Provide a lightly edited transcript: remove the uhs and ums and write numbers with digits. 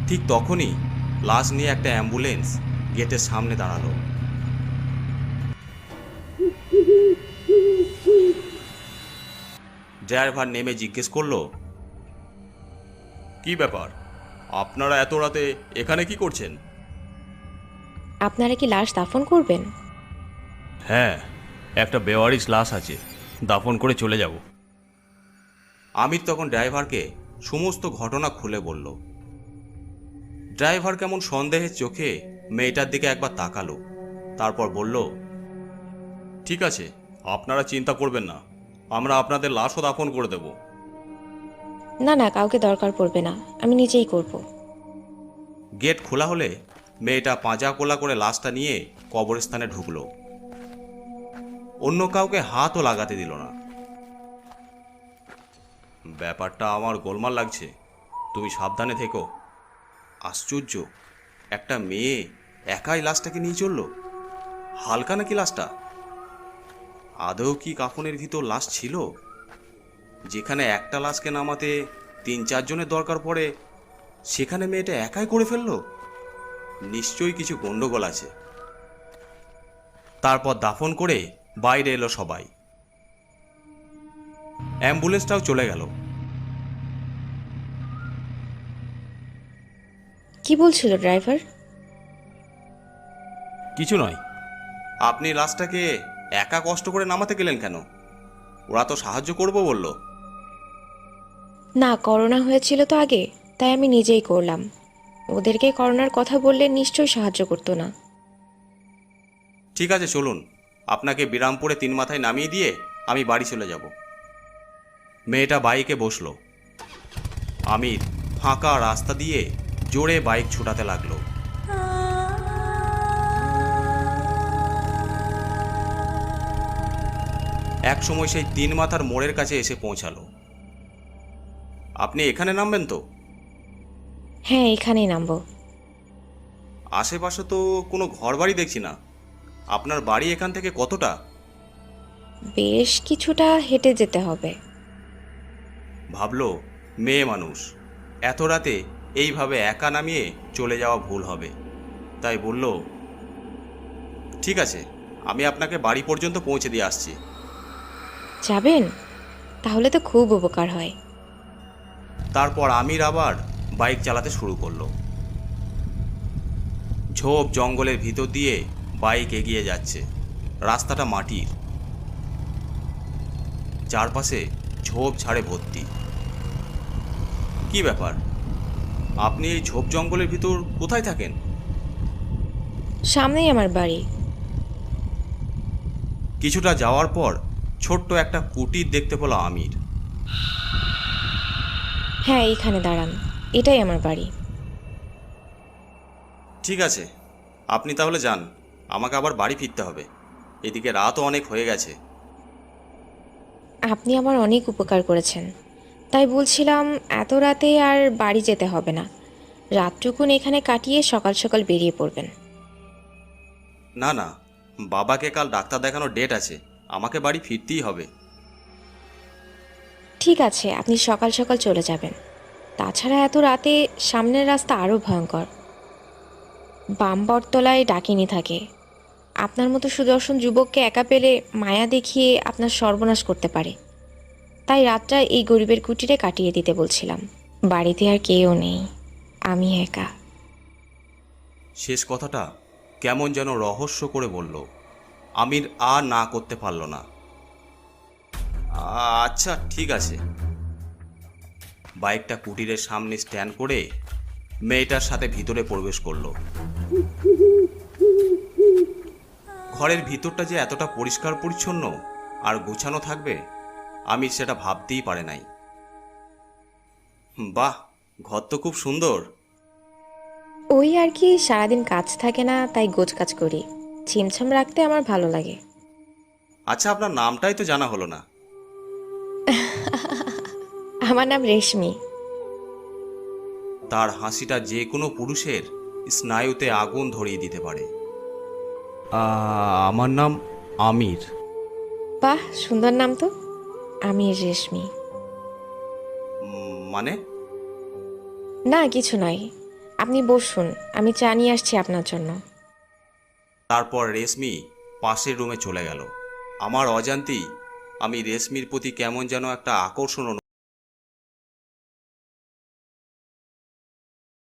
ঠিক তখনই লাশ নিয়ে একটা অ্যাম্বুলেন্স গেটের সামনে দাঁড়ালো। ড্রাইভার নেমে জিজ্ঞেস করলো, কি ব্যাপার, আপনারা এত রাতে এখানে কি করছেন? আপনারা কি লাশ দাফন করবেন? হ্যাঁ, একটা বেওয়ারিশ লাশ আছে, দাফন করে চলে যাব। আমির তখন ড্রাইভারকে সমস্ত ঘটনা খুলে বলল। ড্রাইভার কেমন সন্দেহের চোখে মেয়েটার দিকে একবার তাকালো, তারপর বলল, ঠিক আছে, আপনারা চিন্তা করবেন না, আমরা আপনাদের লাশও দাফন করে দেব। না না, কাউকে দরকার পড়বে না, আমি নিজেই করব। গেট খোলা হলে মেয়েটা পাঁজা কোলা করে লাশটা নিয়ে কবরস্থানে ঢুকলো। অন্য কাউকে হাতও লাগাতে দিল না। ব্যাপারটা আমার গোলমাল লাগছে, তুমি সাবধানে থেকো। আশ্চর্য, একটা মেয়ে একাই লাশটাকে নিয়ে চলল। হালকা নাকি লাশটা? আদৌ কি কাফনের ভিতর লাশ ছিল? যেখানে একটা লাশকে নামাতে 3-4 জনের দরকার পড়ে, সেখানে মেয়েটা একাই করে ফেললো। নিশ্চয়ই কিছু গন্ডগোল আছে। তারপর দাফন করে বাইরে এলো সবাই। অ্যাম্বুলেন্সটাও চলে গেল। কি বলছিল ড্রাইভার? কিছু নয়। আপনি লাশটাকে একা কষ্ট করে নামাতে গেলেন কেন? ওরা তো সাহায্য করবো বলল। না, করোনা হয়েছিল তো আগে, তাই আমি নিজেই করলাম। ওদেরকে করোনার কথা বললে নিশ্চয়ই সাহায্য করতো না। ঠিক আছে, চলুন, আপনাকে বিরামপুরে 3 মাথায় নামিয়ে দিয়ে আমি বাড়ি চলে যাব। মেয়েটা বাইকে বসলো। আমির ফাঁকা রাস্তা দিয়ে জোরে বাইক ছুটাতে লাগলো। এক সময় সেই 3 মাথার মোড়ের কাছে এসে পৌঁছালো। আপনি এখানে নামবেন তো? হ্যাঁ, এখানেই নামবো। আশেপাশে তো কোনো ঘরবাড়ি দেখছি না। আপনার বাড়ি এখান থেকে কতটা? বেশ কিছুটা হেঁটে যেতে হবে। ভাবলো মেয়ে মানুষ, এত রাতে এইভাবে একা নামিয়ে চলে যাওয়া ভুল হবে, তাই বলল, ঠিক আছে, আমি আপনাকে বাড়ি পর্যন্ত পৌঁছে দিয়ে আসছি। যাবেন? তাহলে তো খুব উপকার হয়। তারপর আমির আবার বাইক চালাতে শুরু করলো। ঝোপ জঙ্গলের ভিতর দিয়ে বাইক এগিয়ে যাচ্ছে। রাস্তাটা মাটির, চারপাশে ঝোপ ঝাড়ে ভর্তি। কি ব্যাপার, আপনি এই ঝোপ জঙ্গলের ভিতর কোথায় থাকেন? সামনেই আমার বাড়ি। কিছুটা যাওয়ার পর ছোট্ট একটা কুটির দেখতে পেল আমির। হ্যাঁ, এইখানে দাঁড়ান, এটাই আমার বাড়ি। ঠিক আছে, আপনি তাহলে যান, আমাকে আবার বাড়ি ফিরতে হবে, এদিকে রাতও অনেক হয়ে গেছে। আপনি আমার অনেক উপকার করেছেন, তাই বলছিলাম এত রাতে আর বাড়ি যেতে হবে না। রাতটুকুন এখানে কাটিয়ে সকাল সকাল বেরিয়ে পড়বেন। না না, বাবাকে কাল ডাক্তার দেখানোর ডেট আছে, আমাকে বাড়ি ফিরতেই হবে। ঠিক আছে, আপনি সকাল সকাল চলে যাবেন। তাছাড়া এত রাতে সামনের রাস্তা আরও ভয়ঙ্কর। বাম বটতলায় ডাকিনী থাকে। আপনার মতো সুদর্শন যুবককে একা পেলে মায়া দেখিয়ে আপনার সর্বনাশ করতে পারে। তাই রাতটা এই গরিবের কুটিরে কাটিয়ে দিতে বলছিলাম। বাড়িতে আর কেউ নেই, আমি একা। শেষ কথাটা কেমন যেন রহস্য করে বলল। আমির আর না করতে পারল না। আচ্ছা ঠিক আছে। বাইকটা কুটিরের সামনে স্ট্যান্ড করে মেয়েটার সাথে ভিতরে প্রবেশ করলো। ঘরের ভিতরটা যে এতটা পরিষ্কার পরিচ্ছন্ন আর গোছানো থাকবে আমি সেটা ভাবতেই পারে নাই। বাহ, ঘর তো খুব সুন্দর। ওই আর কি, সারাদিন কাজ থাকে না তাই গোছকাজ করি। ছিমছাম রাখতে আমার ভালো লাগে। আচ্ছা, আপনার নামটাই তো জানা হলো না। আমার নাম রেশমি। তার হাসিটা যে কোনো পুরুষের স্নায়ুতে আগুন ধরিয়ে দিতে পারে। আমার নাম আমির। বাহ, সুন্দর নাম তো। আমি রেশমি। মানে? না, কিছু নয়। আপনি বসুন, আমি চা নিয়ে আসছি আপনার জন্য। তারপর রেশমি পাশের রুমে চলে গেল। আমার অজান্তেই আমি রেশমির প্রতি কেমন যেন একটা আকর্ষণ